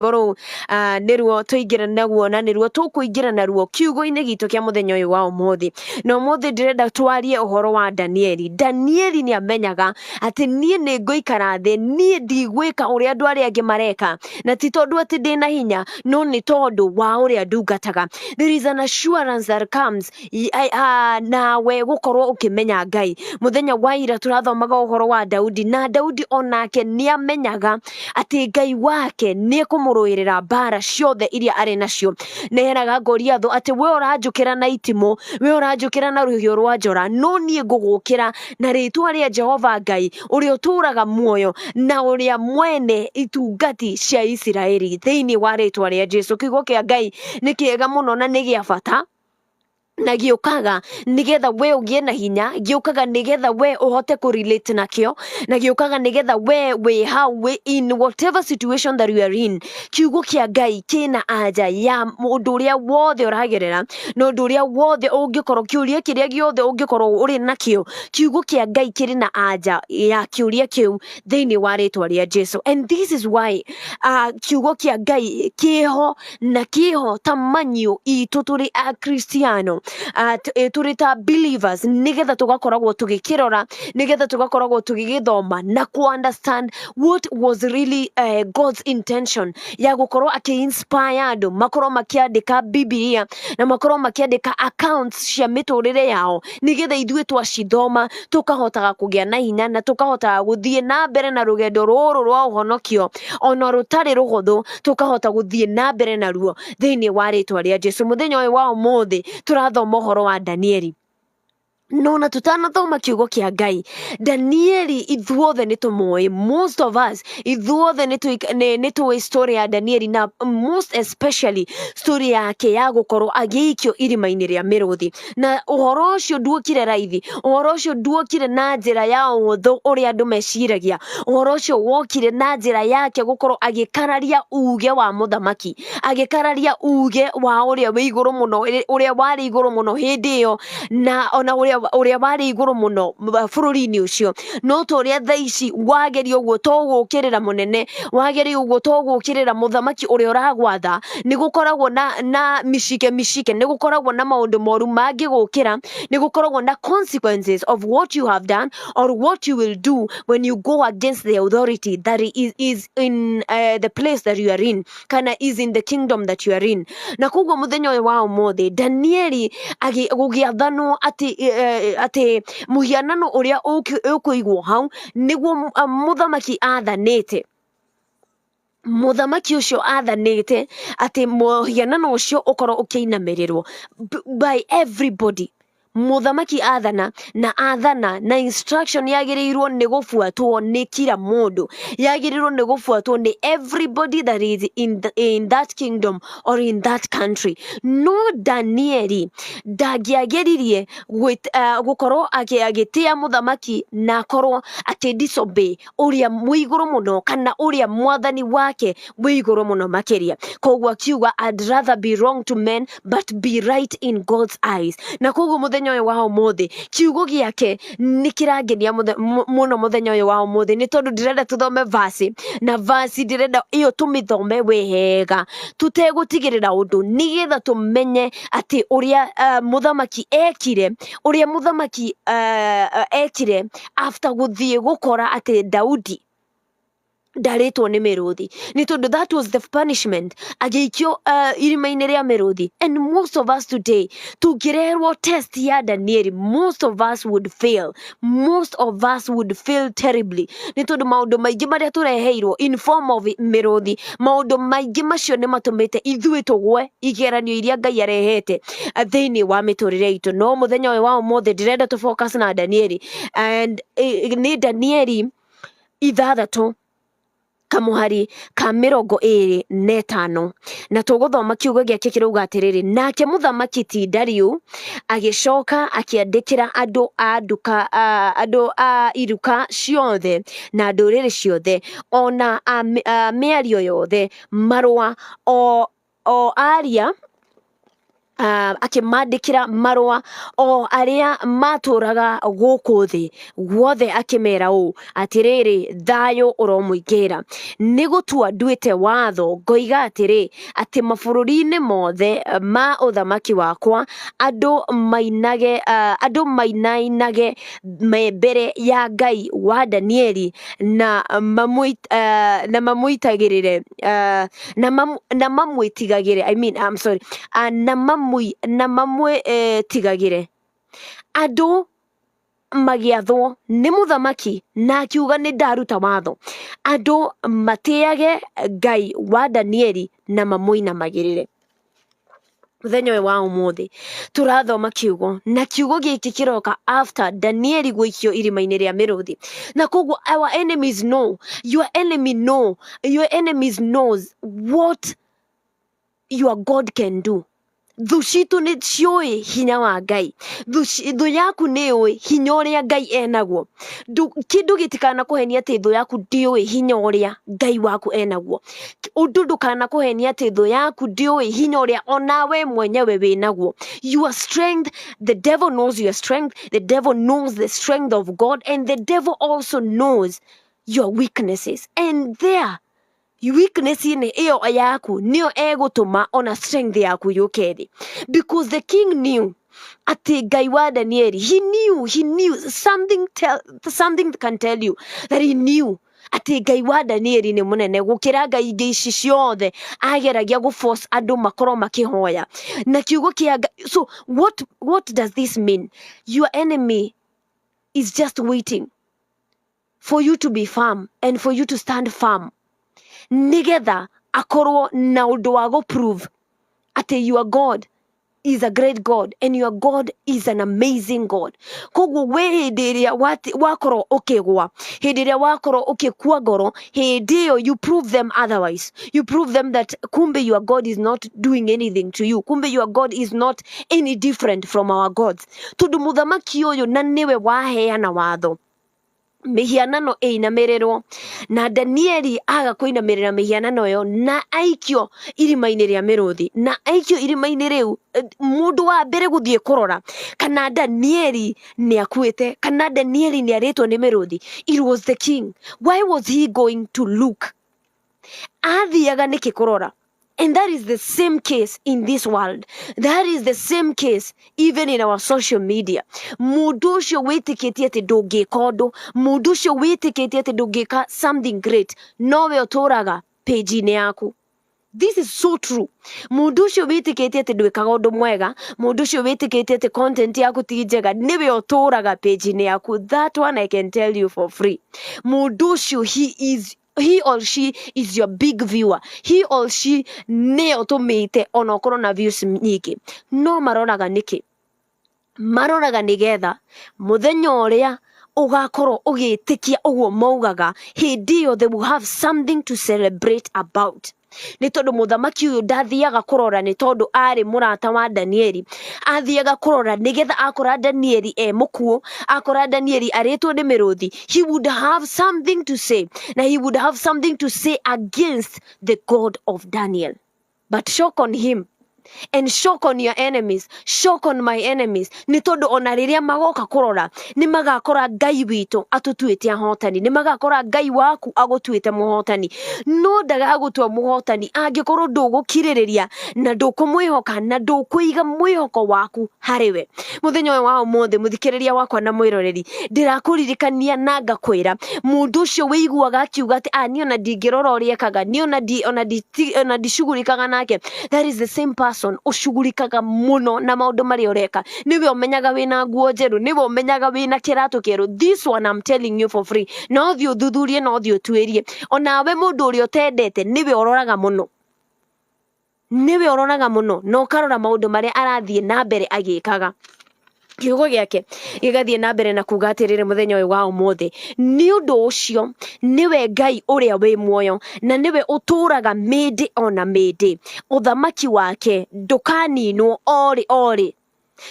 Boro niruo tuingira naguo na niruo tukuingira naruo kiugo-ini gitu kia muthenya uyu wa umuthi na umuthi ndirenda twarie uhoro wa Danieli. Danieli ni amenyaga ati nie ni nguikara thi, nie ndigwika uria andu aria angi mareka, na ti tondu ati ndina hinya, no ni tondu wa uria ndungataga. There is an assurance that comes nawe gukorwo ukimenya Ngai. Muthenya wa ira turathomaga uhoro wa Daudi, na Daudi onake ni amenyaga ati Ngai wake ni kumuruirira mbara ciothe iria ari nacio. Neheraga Goliathu ati we uranjukira na itimo, we uranjukira na ruhio rwa njora, no nie ngugukira na ritwa ria Jehova Ngai uria uturaga muoyo na uria mwene itungati cia Isiraeli thiini wa ritwa ria Jesu. Kiugo kia Ngai ni kiega muno na ni gia bata na giukaga nigetha we ugie na hinya, giukaga nigetha we uhote ku relate nakio, na giukaga nigetha we how we in whatever situation that you are in. Kiugo kia Ngai kina aja ya mundu uria wothe uragerera na undu uria wothe ungikorwo kiuria kiria giothe ungikorwo uri nakio. Kiugo kia Ngai kiri na aja ya kiuria kiu thiini wa ritwa ria Jesu. And this is why kiugo kia Ngai kiho na kiho tamanyo itu turi a Kristiano, turi ta believers, nigetha tugakoragwo tugikirora, nigetha tugakoragwo tugigithoma na ku understand what was really God's intention ya gukorwo aki-inspire andu makorwo makiandika Biblia na makorwo makiandika accounts cia miturire yao, nigetha ithuĩ twacithoma tukahotaga kugia na hinya na tukahotaga guthie na mbere na rugendo ruru rwa uhonokio ona rutari ruhuthu, tukahota guthie na mbere naruo thiini wa ritwa ria Jesu. Muthenya uyu wa umuthi turathoma uhoro wa Danieli. No na tutanathoma kiugo kia Ngai, Danieli ithuothe nitumoi, most of us ithuothe nitu story ya Danieli, na most especially story yake ya gukorwo agiikio irima-ini ria miruthi. Na uhoro ucio nduokire raithi, uhoro ucio nduokire na njira ya uhuthu uria andu meciragia. Uhoro ucio wokire na njira yake gukorwo agikararia uge wa muthamaki, agikararia uge wa uria wi iguru muno, uria wari iguru muno hindi iyo, na ona uria wari iguru muno bururi-ini ucio. No to uria thaa ici wageria uguo to gukirira munene, wageria uguo to gukirira muthamaki uria uragwatha, ni gukoragwo na mishike, ni gukoragwo na maundu moru mangi gukira, ni gukoragwo na consequences of what you have done or what you will do when you go against the authority that is in the place that you are in, kana is in the kingdom that you are in. Na koguo muthenya uyu wa umuthi Danieli gugiathanwo ati muhianano uria ukuigwo hau niguo muthamaki athanite. Muthamaki ucio athanite ati muhianano ucio ukorwo ukiinamirirwo by everybody. Muthamaki athana na instruction yagirirwo ni gufuatwo ni kila mundu, yagirirwo ni gufuatwo ni everybody that is in that kingdom or in that country. No Danieli ndagiageririe gukorwo agitia muthamaki na akorwo disobey uria muiguru muno kana uria mwathani wake muiguru muno makiria. Koguo akiuga I'd rather be wrong to men but be right in God's eyes. Na koguo muthenya uyu wa umuthi kiugo giake ni kirangenia muno muthenya uyu wa umuthi, ni tondu ndirenda tuthome vasi na vasi ndirenda iyo tumithome wehega tutegutigirira undu, nigetha tumenye ati uria muthamaki ekire, uria muthamaki ekire after guthie gukora ati Daudi ndaritwo ni miruthi, ni tondu that was the punishment agiikio irima-ini ria miruthi. And most of us today tungirerwo test ya Danieli, most of us would fail, most of us would fail terribly, ni tondu maundu maingi maria tureheirwo in form of miruthi, maundu maingi macio ni matumite ithui tugwe igeranio iria Ngai arehete thiini wa miturire itu. No muthenya uyu wa umuthi ndirenda tu focus na Danieli, and ni Danieli ithathatu kamuhari ka 25 na tuguthoma kiugo giake kirauga atiriri, nake muthamaki ti Dariu agicoka akiandikira andu a iruka ciothe na nduriri ciothe ona miario yothe marua o aria akimandikira marua o aria maturaga guku thi guothe akimera u atiriri thayo uromuingira nigutua nduite watho ngoiga atiri ati mabururi-ini mothe ma uthamaki wakwa andu mainainage mbere ya Ngai wa Danieli na mamuitagirire na mamwitigagire na mamwitigagire andu magiathwo ni muthamaki na akiuga ni ndaruta watho andu matiage Ngai wa Danieli na mamuinamagirire. Muthenya uyu wa umuthi turathoma kiugo na kiugo giki kiroka after Danieli guikio irima-ini ria miruthi na koguo our enemies know, your enemies knows what your God can do. Thu citu ni cioi hinya wa Ngai. Thu yaku ni oi hinya uria Ngai enaguo. Kindu gitikana kuhenia ati thu yaku ndioi hinya uria Ngai waku enaguo. Undu ndukana kuhenia ati thu yaku ndioi hinya uria onawe mwenyewe winaguo. Your strength, the devil knows your strength, the devil knows the strength of God, and the devil also knows your weaknesses. And there weakness in iyo yaku niyo egutuma ona strength yaku yuke. Because the king knew ati Ngai wa Danieli, he knew something can tell you that he knew ati Ngai wa Danieli ni munene gukira ngai ingi ici ciothe ageragia gu force andu makoro makihoya na kiugo kia. So what does this mean? Your enemy is just waiting for you to be firm and for you to stand firm nigetha akorwo na undu wa go prove ati your God is a great God and your God is an amazing God. Koguo we hindi iria wakorwo ukigwa, hindi iria wakorwo ukikua ngoro, hindi iyo you prove them otherwise. You prove them that kumbe your God is not doing anything to you. Kumbe your God is not any different from our gods. Tondu muthamaki uyu na niwe waheana watho mihianano inamirerwo na Danieli aga kuinamirira mihianano yo na aikio irima-ini ria miruthi na aikio irima-ini riu mundu wa mbere guthie kurora kana Danieli ni akuite kana Danieli ni aritwo ni miruthi. It was the king. Why was he going to look? Athiaga niki kurora. And that is the same case in this world. That is the same case even in our social media. Mundu ucio witikitie ati ndungika undu, mundu ucio witikitie ati ndungika something great, nowe uturaga page-ini yaku. This is so true. Mundu ucio witikitie ati ndwikaga undu mwega, mundu ucio witikitie ati content yaku ti njega, niwe uturaga page-ini yaku. That one I can tell you for free. Mundu ucio he or she is your big viewer. He or she ne otumite onokorwo na views nyingi. No maroraga niki? Maroraga nigetha muthenya uria ugakorwo ugitikia uguo maugaga, hindi iyo they will have something to celebrate about. Ni tondu muthamaki uyu ndathiaga kurora ni tondu ari murata wa Danieli, athiaga kurora nigetha akora Danieli mukuo, akora Danieli aritwo ni miruthi, he would have something to say, na he would have something to say against the God of Daniel. But shock on him and shock on your enemies, shock on my enemies, ni tondu ona riria magoka kurora ni magakora Ngai witu atutuite ahotani, ni magakora Ngai waku agutuite muhotani. No ndagagutua muhotani angikorwo ndugukiririria na ndukumwihoka na ndukuiga mwihoko waku hariwe. Muthenya uyu wa umuthi muthikiriria wakwa na mwiroreri, ndirakuririkania na ngakwira mundu ucio wiguaga akiuga ati ni ona ndingirora uria ekaga, ni ona ndicugurikaga nake. That is the same person ushugurikaga muno na maundu mari ureka. Niwe umenyaga wina nguo njeru, niwe umenyaga wina kiratu keru. This one I'm telling you for free. No thio thuthurie, no thio tuirie. Onawe mundu uria utendete niwe uroraga muno, niwe uroraga muno no karora maundu mari arathie na mbere agikaga. Kiugo giake gigathie na mbere na kuga atirire muthenya uyu wa umuthi, ni undu ucio niwe Ngai uria wi muoyo na niwe uturaga mindi ona mindi. Uthamaki wake ndukaninwo ori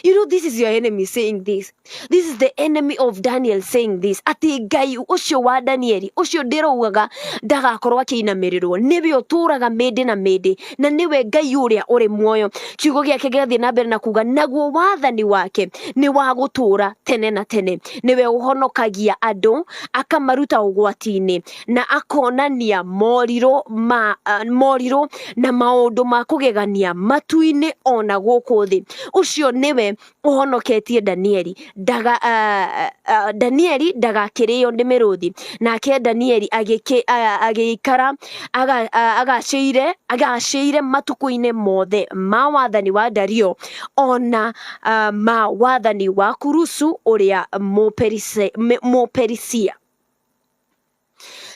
You know, this is your enemy saying this. This is the enemy of Daniel saying this. Ati Ngai ucio wa Danieli, ucio ndirougaga ndagakorwo akiinamirirwo, niwe uturaga mende na mende, na niwe Ngai uria uri muoyo. Kiugo giake gigathie na mbere na kuga naguo wathani wake ni wa gutura tene na tene. Niwe uhonokagia andu, akamaruta ugwati-ini, na akonania moriro na maundu ma kugegania matu-ini ona guku thi. Ucio niwe uhonoketie Danieli. Danieli ndagakirio ni miruthi, nake Danieli agikara agaciire matuku-ini mothe ma wathani wa Dario ona ma wathani wa Kurusu uria Muperisia.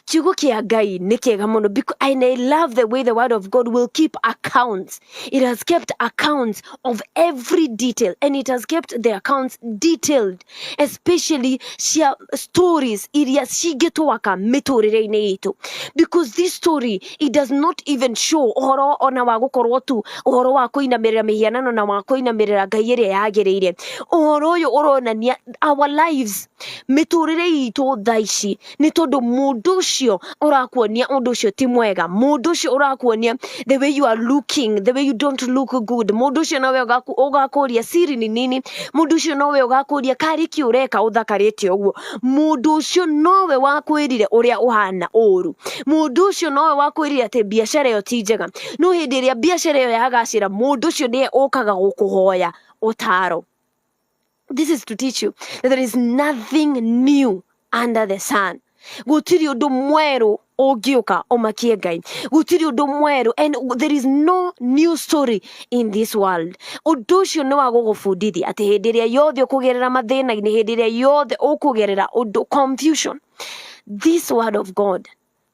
Kiugo kia Ngai ni kiega muno, because I love the way the word of God will keep accounts. It has kept accounts of every detail, and it has kept the accounts detailed, especially stories iria cigitwaka miturire-ini itu, because this story, it does not even show uhoro ona wa gukorwo tu uhoro wa kuinamirira mihianano na wa kuinamirira Ngai iria yagiriire. Uhoro uyu uronania our lives, miturire itu thaici, ni tondu mundu ucio urakuonia undu ucio ti mwega, mundu ucio urakuonia the way you are looking, the way you don't look good, mundu ucio nawe ugakuria siri ni nini, mundu ucio nawe ugakuria kariki ureka uthakarite uguo, mundu ucio nawe wakwirire uria uhana uru, mundu ucio nawe wakwirire ati biashara iyo ti njega, no hindi iria biashara iyo yagacira mundu ucio nie ukaga gukuhoya utaro. This is to teach you that there is nothing new under the sun. Gutiri undu mweru ugiuka umakie Ngai, gutiri undu mweru, and there is no new story in this world. Undu ucio ni wa gugubundithia ati hindi iria yothe ukugerera mathina-ini, hindi iria yothe ukugerera undu confusion, this word of God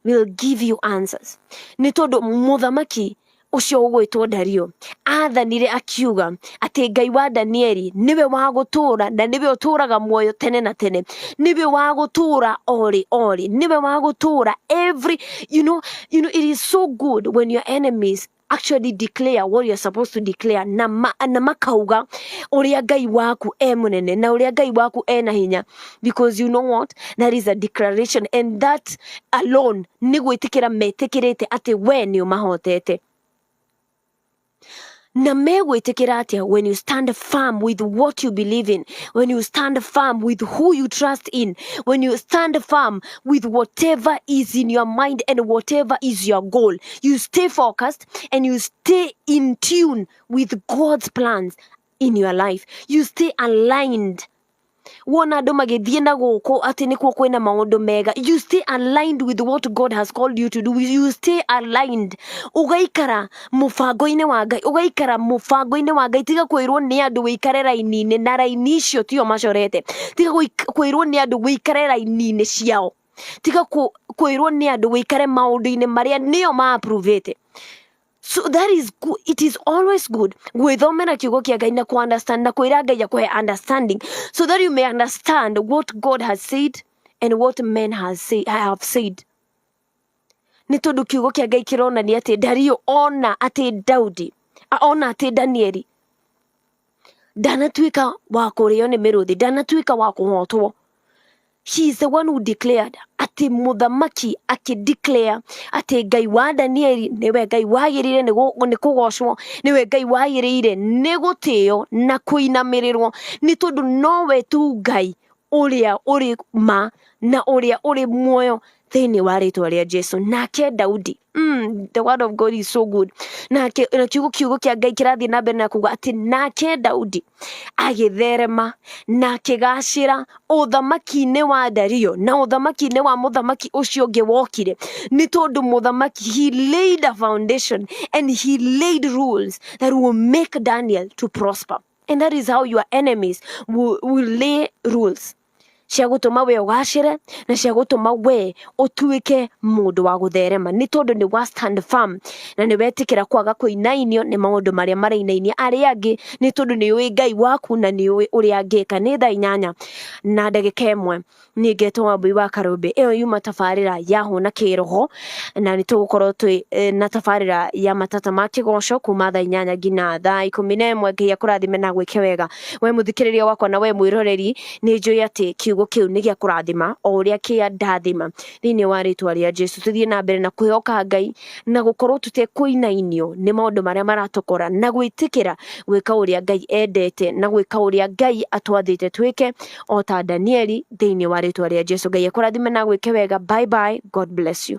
will give you answers. Ni tondu muthamaki ucio ugwitwo Dario athanire akiuga ati Ngai wa Danieli niwe wa gutura na niwe uturaga muoyo tene na tene, niwe wa gutura ori, niwe wa gutura every it is so good when your enemies actually declare what you're supposed to declare, na makauga uria Ngai waku munene na uria Ngai waku na hinya, because you know what, that is a declaration, and that alone ni gwitikira metikirite ati we ni umahotete. Na megwitikira atia when you stand firm with what you believe in, when you stand firm with who you trust in, when you stand firm with whatever is in your mind and whatever is your goal, you stay focused and you stay in tune with God's plans in your life. You stay aligned. Wona andu magithie na guku ati nikuo kwina maundu mega, you stay aligned with what God has called you to do. You stay aligned, ugaikara mufango-ini wa Ngai, ugaikara mufango-ini wa Ngai. Tiga kwirwo ni andu wikare raini-ini, na raini icio tio macorete. Tiga kwirwo ni andu wikare raini-ini ciao, tiga kwirwo ni andu wikare maundu-ini maria nio ma approvete. So that is good. It is always good gwithomera kiugo kia Ngai na ku understand na kwira Ngai akuhe understanding, so that you may understand what God has said and what men have said. Ni tondu kiugo kia Ngai kironania ati Dario ona ati Daudi ona ati Danieli ndanatuika wa kurio ni miruthi, ndanatuika wa kuhotwo. He is the one who declared ati muthamaki akideclare ati Ngai wa Danieli niwe Ngai wagirire ni kugocwo, niwe Ngai wagirire ni gutio na kuinamirirwo, ni tondu nowe tu Ngai uria uri ma na uria uri muoyo thiini wa ritwa ria Jesu. Nake Daudi, the word of God is so good. Nake kiugo kia Ngai kirathie na mbere na kuga ati nake Daudi agitherema na akigacira uthamaki-ini wa Dario na uthamaki-ini wa muthamaki ucio ungi wokire, ni tondu muthamaki, he laid a foundation and he laid rules that will make Daniel to prosper. And that is how your enemies will lay rules. cia gutuma we ugacire na cia gutuma we utuike mundu wa gutherema ni tondu ni wa stand firm na ni wetikira kwaga kuinainio ni maundu maria marainainia aria angi ni tondu ni ui Ngai waku na ni ui uria angika. Ni thaa 8 na ndagika 1 ni ngetwo Wambui wa Karumbi. Iyo yuma tabarira ya huna kiroho na ni tugukorwo twi na tabarira ya matata ma kigoco kuma thaa 8 nginya thaa 11. Ngai akurathime na gwike wega we muthikiriria wakwa na we mwiroreri. Ni njui ati kiugo kiu ni gia kurathima o uria kia ndathima thiini wa ritwa ria Jesu. Tuthie na mbere na kwihoka Ngai na gukorwo tutekuinainio ni maundu maria maratukora na gwitikira gwika uria Ngai endete na gwika uria Ngai atwathite twike o ta Danieli thiini wa ritwa ria Jesu. Ngai akurathime na gwike wega. Bye bye. God bless you.